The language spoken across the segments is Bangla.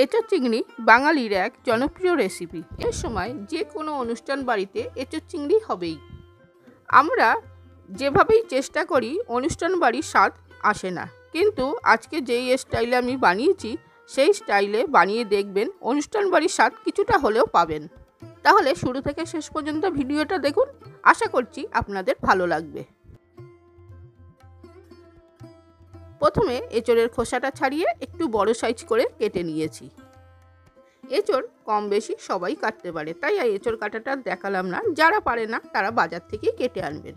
এঁচোড় চিংড়ি বাঙালির এক জনপ্রিয় রেসিপি। এর সময় যে কোনো অনুষ্ঠান বাড়িতে এঁচোড় চিংড়ি হবেই। আমরা যেভাবেই চেষ্টা করি অনুষ্ঠান বাড়ির স্বাদ আসে না, কিন্তু আজকে যেই স্টাইলে আমি বানিয়েছি সেই স্টাইলে বানিয়ে দেখবেন অনুষ্ঠান বাড়ির স্বাদ কিছুটা হলেও পাবেন। তাহলে শুরু থেকে শেষ পর্যন্ত ভিডিওটা দেখুন, আশা করছি আপনাদের ভালো লাগবে। প্রথমে এঁচোড়ের খোসাটা ছাড়িয়ে একটু বড় সাইজ করে কেটে নিয়েছি। এঁচোড় কম বেশি সবাই কাটতে পারে, তাই এঁচোড় কাটাটা দেখালাম না। যারা পারে না তারা বাজার থেকেই কেটে আনবেন।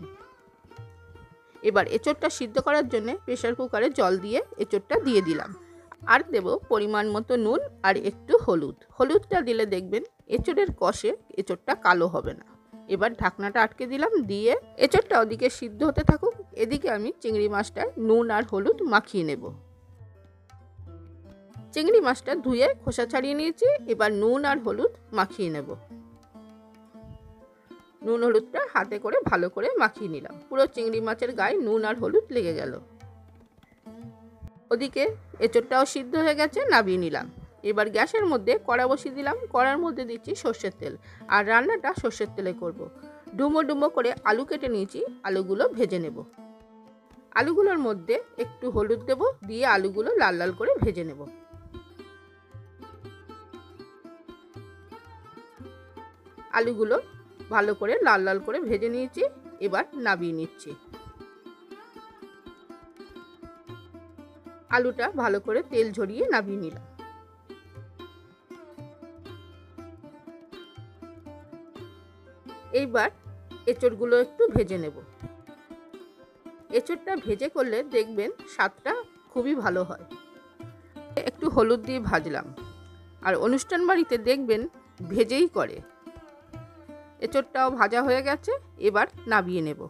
এবার এঁচোড়টা সিদ্ধ করার জন্য প্রেসার কুকারে জল দিয়ে এঁচোড়টা দিয়ে দিলাম, আর দেব পরিমাণ মতো নুন আর একটু হলুদ। হলুদটা দিলে দেখবেন এঁচোড়ের কষে এঁচোড়টা কালো হবে না। এবার ঢাকনাটা আটকে দিলাম, দিয়ে এঁচোড়টা ওদিকে সিদ্ধ হতে থাকুক। এদিকে আমি চিংড়ি মাছটা নুন আর হলুদ মাখিয়ে নেব। চিংড়ি মাছটা ধুয়ে খোসা ছাড়িয়ে নিয়েছি, এবার নুন আর হলুদ মাখিয়ে নেব। নুন হলুদটা হাতে করে ভালো করে মাখিয়ে নিলাম। পুরো চিংড়ি মাছের গায়ে নুন আর হলুদ লেগে গেল। ওদিকে এঁচোড়টাও সিদ্ধ হয়ে গেছে, নামিয়ে নিলাম। এবার গ্যাসের মধ্যে কড়া বসিয়ে দিলাম। কড়ার মধ্যে দিচ্ছি সর্ষের তেল, আর রান্নাটা সর্ষের তেলে করব। ডুমো ডুমো করে আলু কেটে নিয়েছি, আলুগুলো ভেজে নেব। আলুগুলোর মধ্যে একটু হলুদ দেব, দিয়ে আলুগুলো লাল লাল করে ভেজে নেব। আলুগুলো ভালো করে লাল লাল করে ভেজে নিয়েছি, এবার নামিয়ে নিচ্ছি। আলুটা ভালো করে তেল ঝরিয়ে নামিয়ে নিলাম। এইবার এঁচোড়গুলো একটু ভেজে নেব। এঁচোড়টা ভেজে করলে দেখবেন স্বাদটা খুবই ভালো হয়। একটু হলুদ দিয়ে ভাজলাম, আর অনুষ্ঠান বাড়িতে দেখবেন ভেজেই করে। এঁচোড়টাও ভাজা হয়ে গেছে, এবার নামিয়ে নেব।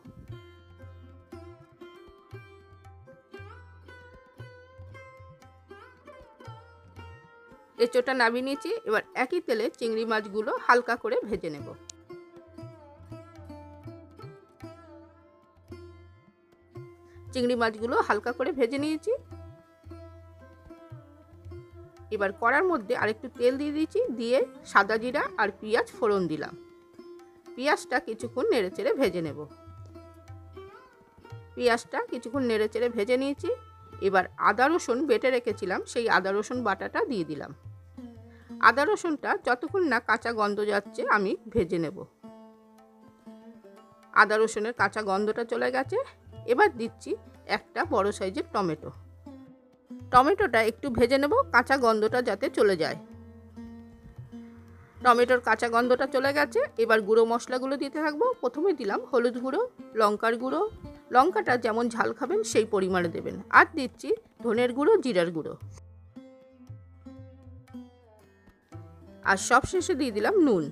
এঁচোড়টা নামিয়ে নিয়েছি, এবার একই তেলে চিংড়ি মাছগুলো হালকা করে ভেজে নেব। চিংড়ি মাছগুলো হালকা করে ভেজে নিয়েছি। এবার কড়ার মধ্যে আরেকটু তেল দিয়ে দিয়েছি, দিয়ে সাদা জিরা আর পেঁয়াজ ফোড়ন দিলাম। পেঁয়াজটা কিছুক্ষণ নেড়েচেড়ে ভেজে নেব। পেঁয়াজটা কিছুক্ষণ নেড়েচেড়ে ভেজে নিয়েছি। এবার আদা রসুন বেটে রেখেছিলাম, সেই আদা রসুন বাটাটা দিয়ে দিলাম। আদা রসুনটা যতক্ষণ না কাঁচা গন্ধ যাচ্ছে আমি ভেজে নেব। আদা রসুনের কাঁচা গন্ধটা চলে গেছে। এবার দিচ্ছি একটা বড় সাইজের টমেটো। টমেটোটা একটু ভেজে নেব, কাঁচা গন্ধটা যাতে চলে যায়। টমেটোর কাঁচা গন্ধটা চলে গেছে। এবার গুঁড়ো মশলাগুলো দিতে থাকবো। প্রথমে দিলাম হলুদ গুঁড়ো, লঙ্কার গুঁড়ো, লঙ্কাটা যেমন ঝাল খাবেন সেই পরিমাণে দেবেন। আর দিচ্ছি ধনের গুঁড়ো, জিরার গুঁড়ো, আর সব শেষে দিয়ে দিলাম নুন।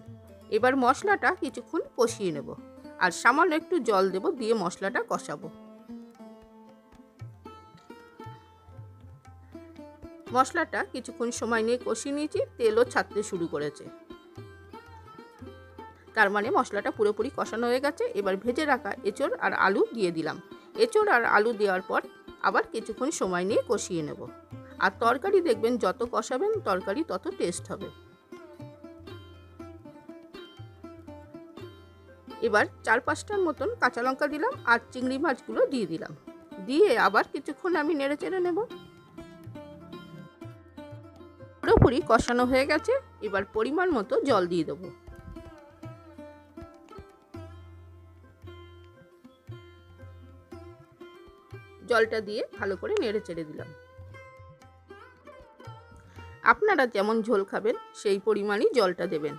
এবার মশলাটা কিছুক্ষণ কষিয়ে নেব, আর সামান্য একটু জল দেব, দিয়ে মশলাটা কষাবো। মশলাটা কিছুক্ষণ সময় নিয়ে কষিয়ে নিয়েছি, তেলও ছাড়তে শুরু করেছে, তার মানে মশলাটা পুরোপুরি কষানো হয়ে গেছে। এবার ভেজে রাখা এঁচোড় আর আলু দিয়ে দিলাম। এঁচোড় আর আলু দেওয়ার পর আবার কিছুক্ষণ সময় নিয়ে কষিয়ে নেব। আর তরকারি দেখবেন যত কষাবেন তরকারি তত টেস্ট হবে। এবার 4-5টার মতন কাঁচা লঙ্কা দিলাম, আর চিংড়ি মাছগুলো দিয়ে দিলাম। দিয়ে আবার কিছুক্ষণ আমি নেড়ে চেড়ে নেব। পুরোপুরি কষানো হয়ে গেছে। এবার পরিমাণ মতো জল দিয়ে দেবো। জলটা দিয়ে ভালো করে নেড়ে চেড়ে দিলাম। আপনারা যেমন ঝোল খাবেন সেই পরিমাণই জলটা দেবেন।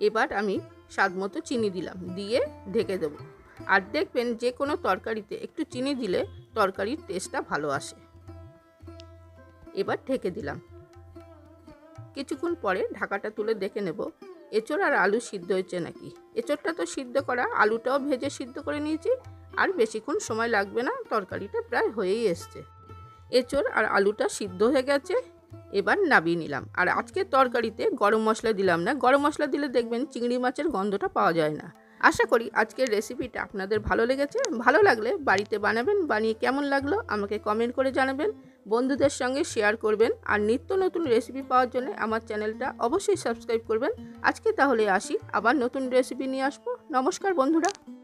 এবার আমি স্বাদ মতো চিনি দিলাম, দিয়ে ঢেকে দেব। আর দেখবেন যে কোনো তরকারিতে একটু চিনি দিলে তরকারির টেস্টটা ভালো আসে। এবার ঢেকে দিলাম। কিছুক্ষণ পরে ঢাকাটা তুলে দেখে নেব এঁচোড় আর আলু সিদ্ধ হয়েছে নাকি। এঁচোড়টা তো সিদ্ধ করা, আলুটাও ভেজে সিদ্ধ করে নিয়েছি, আর বেশিক্ষণ সময় লাগবে না, তরকারিটা প্রায় হয়েই এসছে। এঁচোড় আর আলুটা সিদ্ধ হয়ে গেছে, এবার নামিয়ে নিলাম। আর আজকের তরকারিতে গরম মশলা দিলাম না, গরম মশলা দিলে দেখবেন চিংড়ি মাছের গন্ধটা পাওয়া যায় না। আশা করি আজকের রেসিপিটা আপনাদের ভালো লেগেছে। ভালো লাগলে বাড়িতে বানাবেন, বানিয়ে কেমন লাগলো আমাকে কমেন্ট করে জানাবেন। বন্ধুদের সঙ্গে শেয়ার করবেন আর নিত্য নতুন রেসিপি পাওয়ার জন্য আমার চ্যানেলটা অবশ্যই সাবস্ক্রাইব করবেন। আজকে তাহলে আসি, আবার নতুন রেসিপি নিয়ে আসবো। নমস্কার বন্ধুরা।